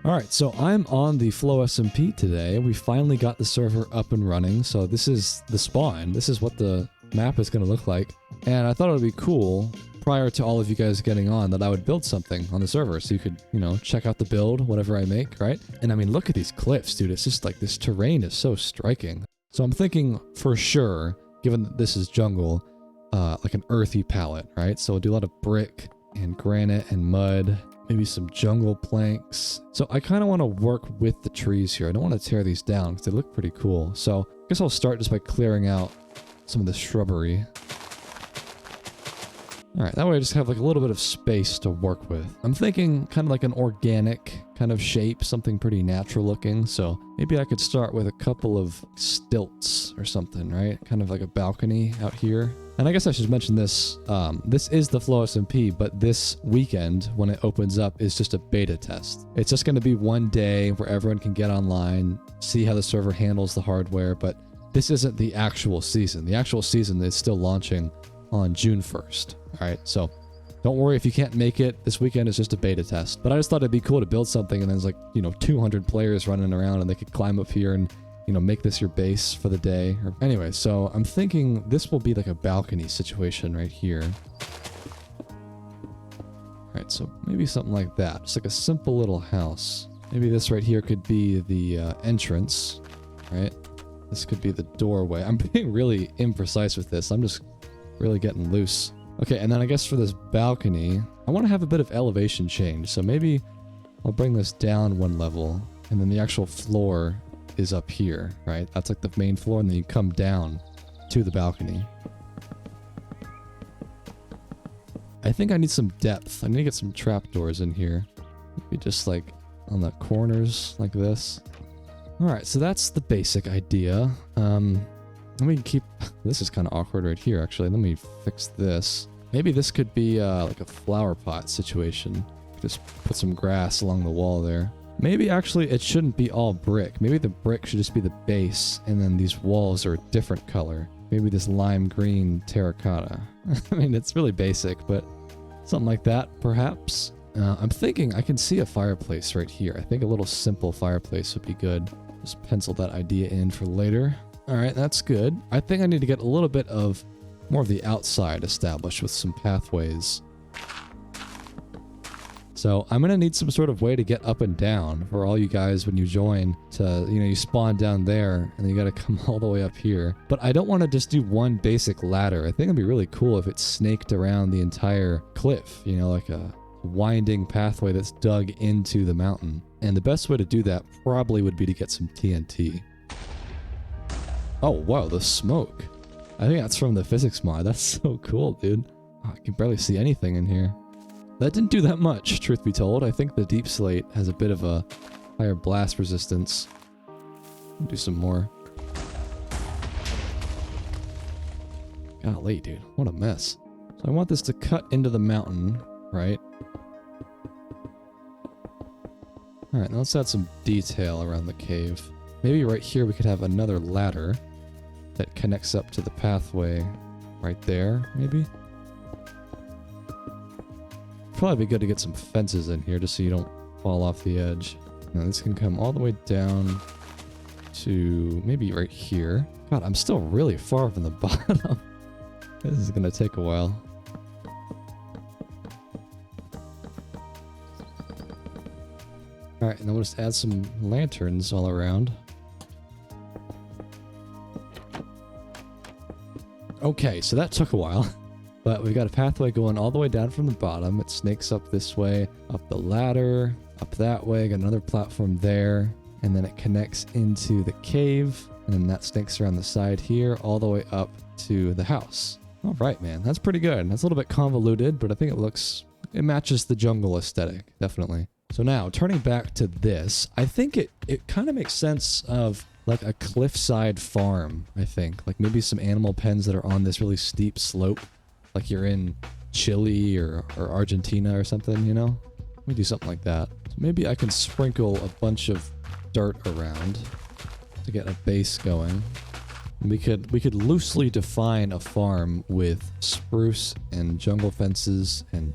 Alright, so I'm on the FlowSMP today. We finally got the server up and running, so this is the spawn. This is what the map is going to look like. And I thought it would be cool, prior to all of you guys getting on, that I would build something on the server so you could, you know, check out the build, whatever I make, right? And I mean, look at these cliffs, dude. It's just like, this terrain is so striking. So I'm thinking for sure, given that this is jungle, like an earthy palette, right? So we'll do a lot of brick and granite and mud, maybe some jungle planks. So I kind of want to work with the trees here. I don't want to tear these down because they look pretty cool. So I guess I'll start just by clearing out some of the shrubbery. All right, that way I just have like a little bit of space to work with. I'm thinking kind of like an organic kind of shape, something pretty natural looking. So maybe I could start with a couple of stilts or something, right? Kind of like a balcony out here. And I guess I should mention this. This is the FlowSMP, but this weekend, when it opens up, is just a beta test. It's just going to be one day where everyone can get online, see how the server handles the hardware, but this isn't the actual season. The actual season is still launching on June 1st. All right, so don't worry if you can't make it. This weekend is just a beta test. But I just thought it'd be cool to build something and there's like, you know, 200 players running around and they could climb up here and, you know, make this your base for the day. Anyway, so I'm thinking this will be like a balcony situation right here. All right, so maybe something like that. Just like a simple little house. Maybe this right here could be the entrance, right? This could be the doorway. I'm being really imprecise with this. I'm just really getting loose. Okay, and then I guess for this balcony, I want to have a bit of elevation change. So maybe I'll bring this down one level and then the actual floor is up here, right? That's like the main floor, and then you come down to the balcony. I think I need some depth. I need to get some trapdoors in here. Maybe just like on the corners like this. All right, so that's the basic idea. Let me keep... This is kind of awkward right here, actually. Let me fix this. Maybe this could be like a flower pot situation. Just put some grass along the wall there. Maybe actually it shouldn't be all brick. Maybe the brick should just be the base, and then these walls are a different color. Maybe this lime green terracotta. I mean, it's really basic, but something like that, perhaps. I'm thinking I can see a fireplace right here. I think a little simple fireplace would be good. Just pencil that idea in for later. All right, that's good. I think I need to get a little bit of more of the outside established with some pathways. So I'm going to need some sort of way to get up and down for all you guys when you join to, you know, you spawn down there and then you got to come all the way up here. But I don't want to just do one basic ladder. I think it'd be really cool if it snaked around the entire cliff, you know, like a winding pathway that's dug into the mountain. And the best way to do that probably would be to get some TNT. Oh, wow, the smoke. I think that's from the physics mod. That's so cool, dude. Oh, I can barely see anything in here. That didn't do that much, truth be told. I think the deep slate has a bit of a higher blast resistance. Do some more. Golly, dude. What a mess. So I want this to cut into the mountain, right? Alright, now let's add some detail around the cave. Maybe right here we could have another ladder that connects up to the pathway right there, maybe? Probably be good to get some fences in here just so you don't fall off the edge. Now this can come all the way down to maybe right here. God, I'm still really far from the bottom. This is gonna take a while. Alright, and then we'll just add some lanterns all around. Okay, so that took a while, but we've got a pathway going all the way down from the bottom. It snakes up this way, up the ladder, up that way, got another platform there, and then it connects into the cave, and then that snakes around the side here, all the way up to the house. All right, man, that's pretty good. That's a little bit convoluted, but I think it matches the jungle aesthetic, definitely. So now, turning back to this, I think it kind of makes sense of like a cliffside farm, I think. Like maybe some animal pens that are on this really steep slope, like you're in Chile or Argentina or something, you know? Let me do something like that. So maybe I can sprinkle a bunch of dirt around to get a base going. We could loosely define a farm with spruce and jungle fences and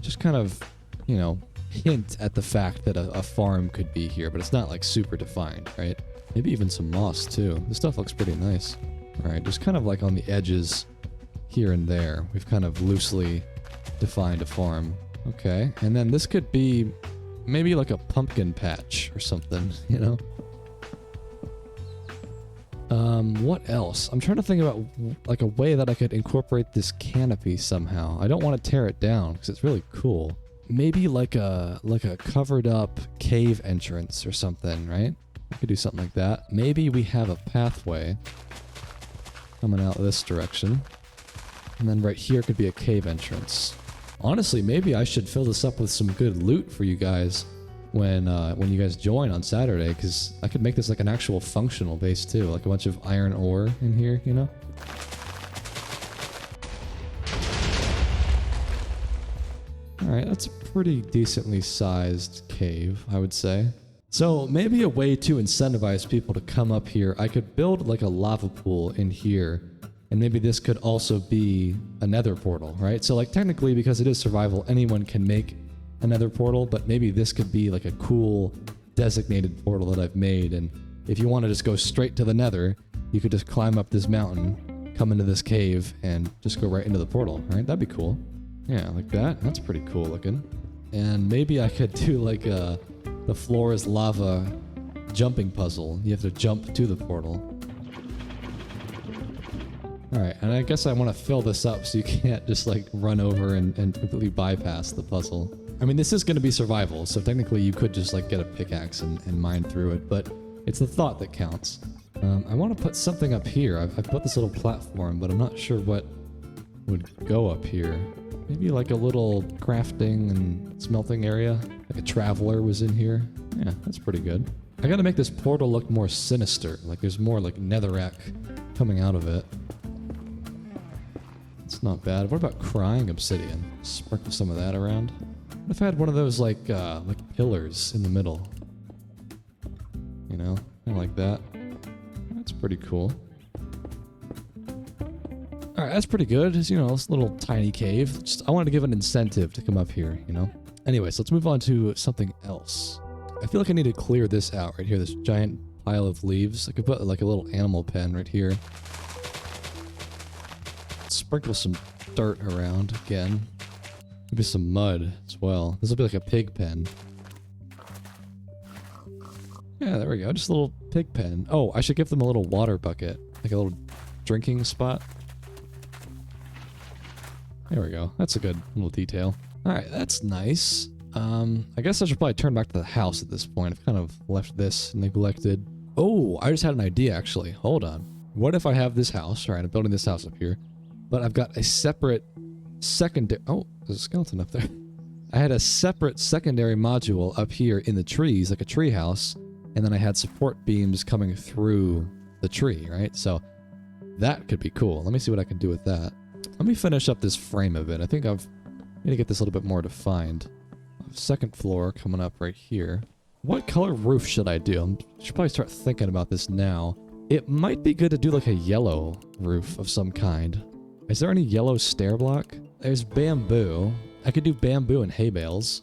just kind of, you know, hint at the fact that a farm could be here, but it's not like super defined, right? Maybe even some moss too. This stuff looks pretty nice. All right, just kind of like on the edges here and there, we've kind of loosely defined a farm. Okay, and then this could be maybe like a pumpkin patch or something, you know? What else? I'm trying to think about like a way that I could incorporate this canopy somehow. I don't want to tear it down because it's really cool. Maybe like a covered up cave entrance or something, right? I could do something like that. Maybe we have a pathway coming out this direction. And then right here could be a cave entrance. Honestly, maybe I should fill this up with some good loot for you guys when you guys join on Saturday, because I could make this like an actual functional base too, like a bunch of iron ore in here, you know? Alright, that's a pretty decently sized cave, I would say. So maybe a way to incentivize people to come up here, I could build like a lava pool in here, and maybe this could also be a nether portal, right? So like technically, because it is survival, anyone can make a nether portal, but maybe this could be like a cool designated portal that I've made, and if you want to just go straight to the nether, you could just climb up this mountain, come into this cave, and just go right into the portal, right? That'd be cool. Yeah, like that. That's pretty cool looking. And maybe I could do like the floor is lava jumping puzzle. You have to jump to the portal. Alright, and I guess I want to fill this up so you can't just like run over and completely bypass the puzzle. I mean, this is going to be survival, so technically you could just like get a pickaxe and mine through it, but it's the thought that counts. I want to put something up here. I've put this little platform, but I'm not sure what would go up here. Maybe like a little crafting and smelting area. Like a traveler was in here. Yeah, that's pretty good. I gotta make this portal look more sinister. Like there's more like netherrack coming out of it. It's not bad. What about crying obsidian? Sprinkle some of that around. What if I had one of those like pillars in the middle? You know, kind of like that. That's pretty cool. Alright, that's pretty good. It's, you know, this little tiny cave. Just, I wanted to give an incentive to come up here, you know? Anyways, let's move on to something else. I feel like I need to clear this out right here, this giant pile of leaves. I could put like a little animal pen right here. Sprinkle some dirt around again. Maybe some mud as well. This will be like a pig pen. Yeah, there we go. Just a little pig pen. Oh, I should give them a little water bucket. Like a little drinking spot. There we go. That's a good little detail. Alright, that's nice. I guess I should probably turn back to the house at this point. I've kind of left this neglected. Oh, I just had an idea actually. Hold on. What if I have this house? Alright, I'm building this house up here. But I've got a separate secondary... Oh, there's a skeleton up there. I had a separate secondary module up here in the trees, like a tree house. And then I had support beams coming through the tree, right? So that could be cool. Let me see what I can do with that. Let me finish up this frame a bit. I think I've need to get this a little bit more defined. Second floor coming up right here. What color roof should I do? I should probably start thinking about this now. It might be good to do like a yellow roof of some kind. Is there any yellow stair block? There's bamboo. I could do bamboo and hay bales.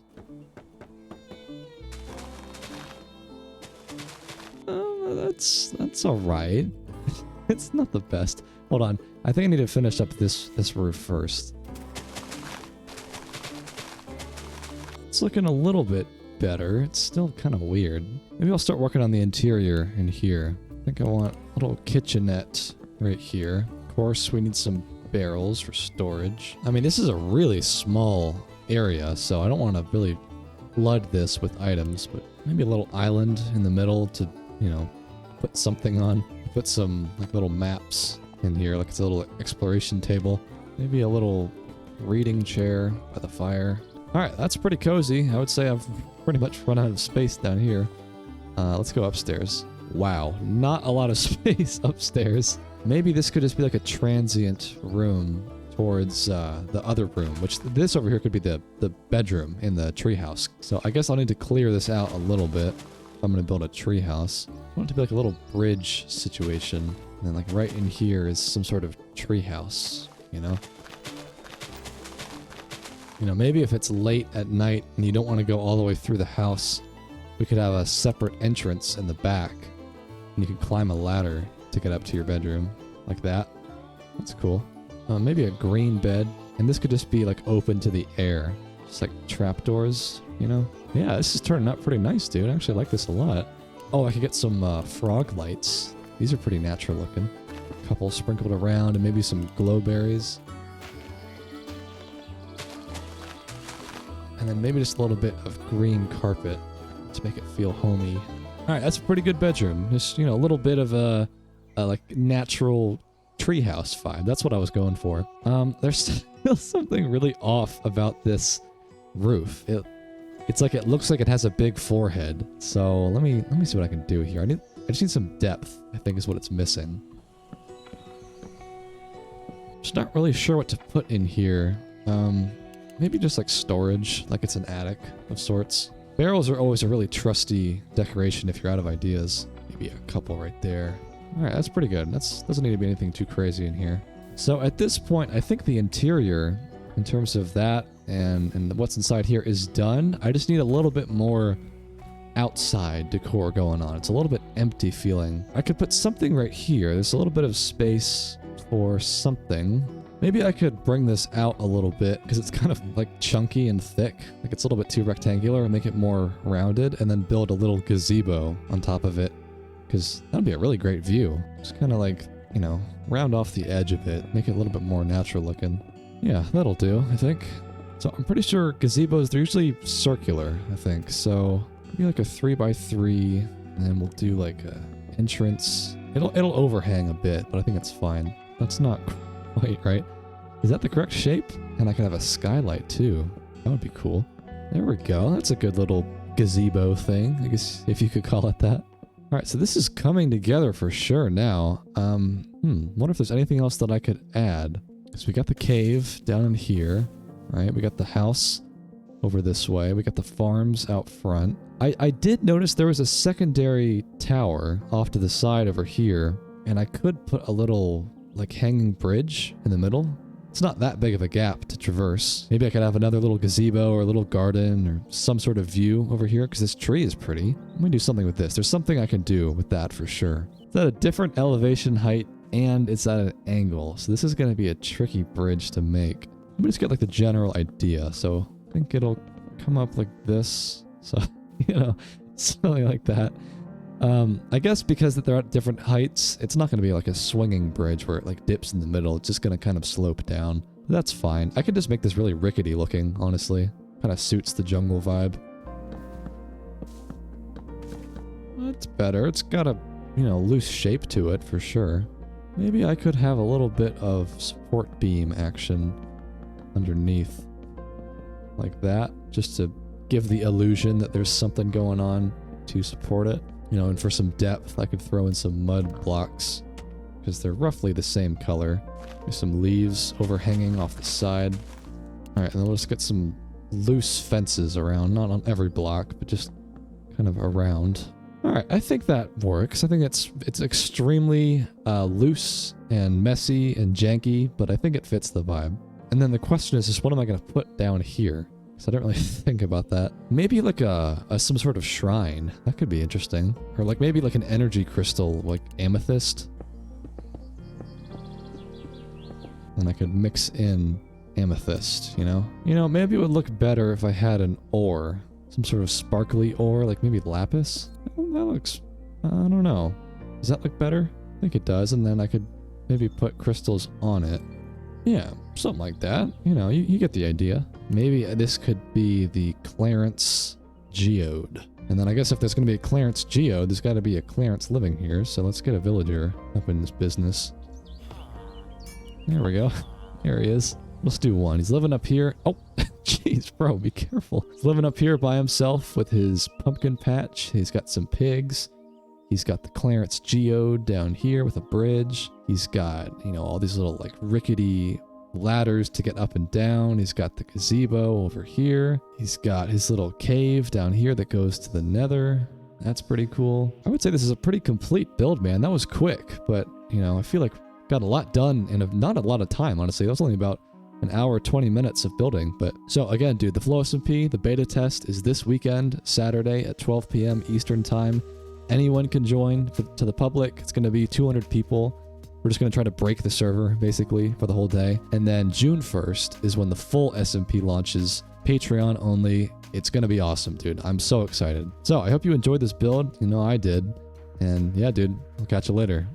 That's alright. It's not the best. Hold on. I think I need to finish up this roof first. It's looking a little bit better. It's still kind of weird. Maybe I'll start working on the interior in here. I think I want a little kitchenette right here. Of course, we need some barrels for storage. I mean, this is a really small area, so I don't want to really flood this with items, but maybe a little island in the middle to, you know, put something on. Put some like little maps in here, like it's a little exploration table. Maybe a little reading chair by the fire. Alright, that's pretty cozy. I would say I've pretty much run out of space down here. Let's go upstairs. Wow, not a lot of space upstairs. Maybe this could just be like a transient room towards the other room, which this over here could be the bedroom in the treehouse. So I guess I'll need to clear this out a little bit if I'm going to build a treehouse. I want it to be like a little bridge situation. And then like right in here is some sort of treehouse, you know? You know, maybe if it's late at night and you don't want to go all the way through the house, we could have a separate entrance in the back. And you could climb a ladder to get up to your bedroom. Like that. That's cool. Maybe a green bed. And this could just be like open to the air. Just like trapdoors, you know? Yeah, this is turning out pretty nice, dude. I actually like this a lot. Oh, I could get some frog lights. These are pretty natural looking. A couple sprinkled around and maybe some glowberries. And then maybe just a little bit of green carpet to make it feel homey. Alright, that's a pretty good bedroom. Just, you know, a little bit of a like natural treehouse vibe. That's what I was going for. There's still something really off about this roof. It's like it looks like it has a big forehead. So let me see what I can do here. I just need some depth, I think is what it's missing. Just not really sure what to put in here. Maybe just like storage, like it's an attic of sorts. Barrels are always a really trusty decoration if you're out of ideas. Maybe a couple right there. Alright, that's pretty good. Doesn't need to be anything too crazy in here. So at this point, I think the interior, in terms of that and what's inside here, is done. I just need a little bit more outside decor going on. It's a little bit empty feeling. I could put something right here. There's a little bit of space for something. Maybe I could bring this out a little bit because it's kind of like chunky and thick. Like it's a little bit too rectangular and make it more rounded and then build a little gazebo on top of it because that'd be a really great view. Just kind of like, you know, round off the edge of it, make it a little bit more natural looking. Yeah, that'll do, I think. So I'm pretty sure gazebos, they're usually circular, I think. So maybe like a 3x3 and then we'll do like a entrance. It'll overhang a bit, but I think it's fine. That's not quite right. Is that the correct shape? And I can have a skylight too. That would be cool. There we go. That's a good little gazebo thing, I guess, if you could call it that. Alright, so this is coming together for sure now. Wonder if there's anything else that I could add. So we got the cave down in here, right? We got the house over this way. We got the farms out front. I did notice there was a secondary tower off to the side over here, and I could put a little like hanging bridge in the middle. It's not that big of a gap to traverse. Maybe I could have another little gazebo or a little garden or some sort of view over here because this tree is pretty. Let me do something with this. There's something I can do with that for sure. It's at a different elevation height and it's at an angle. So this is going to be a tricky bridge to make. Let me just get like the general idea. So I think it'll come up like this. So, you know, something like that. I guess because they're at different heights, it's not going to be like a swinging bridge where it like dips in the middle. It's just going to kind of slope down. That's fine. I could just make this really rickety looking, honestly. Kind of suits the jungle vibe. It's better. It's got a, you know, loose shape to it for sure. Maybe I could have a little bit of support beam action underneath. Like that. Just to give the illusion that there's something going on to support it. You know, and for some depth, I could throw in some mud blocks because they're roughly the same color. There's some leaves overhanging off the side. Alright, and then we'll just get some loose fences around, not on every block, but just kind of around. Alright, I think that works. I think it's extremely loose and messy and janky, but I think it fits the vibe. And then the question is just what am I going to put down here? So I don't really think about that. Maybe like some sort of shrine. That could be interesting. Or like maybe like an energy crystal, like amethyst. And I could mix in amethyst, you know? You know, maybe it would look better if I had an ore. Some sort of sparkly ore, like maybe lapis. Oh, that looks, I don't know. Does that look better? I think it does. And then I could maybe put crystals on it. Yeah, something like that. You know, you get the idea. Maybe this could be the Clarence Geode. And then I guess if there's going to be a Clarence Geode, there's got to be a Clarence living here. So let's get a villager up in this business. There we go. There he is. Let's do one. He's living up here. Oh, jeez, bro, be careful. He's living up here by himself with his pumpkin patch. He's got some pigs. He's got the Clarence Geode down here with a bridge. He's got, you know, all these little like rickety ladders to get up and down. He's got the gazebo over here. He's got his little cave down here that goes to the nether. That's pretty cool. I would say this is a pretty complete build, man. That was quick, but, you know, I feel like got a lot done in not a lot of time, honestly. That was only about an hour 20 minutes of building. But so again, dude, the Flow SMP, the beta test is this weekend, Saturday at 12 p.m. Eastern time. Anyone can join to the public. It's going to be 200 people. We're just going to try to break the server basically for the whole day. And then June 1st is when the full SMP launches, Patreon only. It's going to be awesome, dude. I'm so excited. So I hope you enjoyed this build. You know I did. And yeah, dude, I'll catch you later.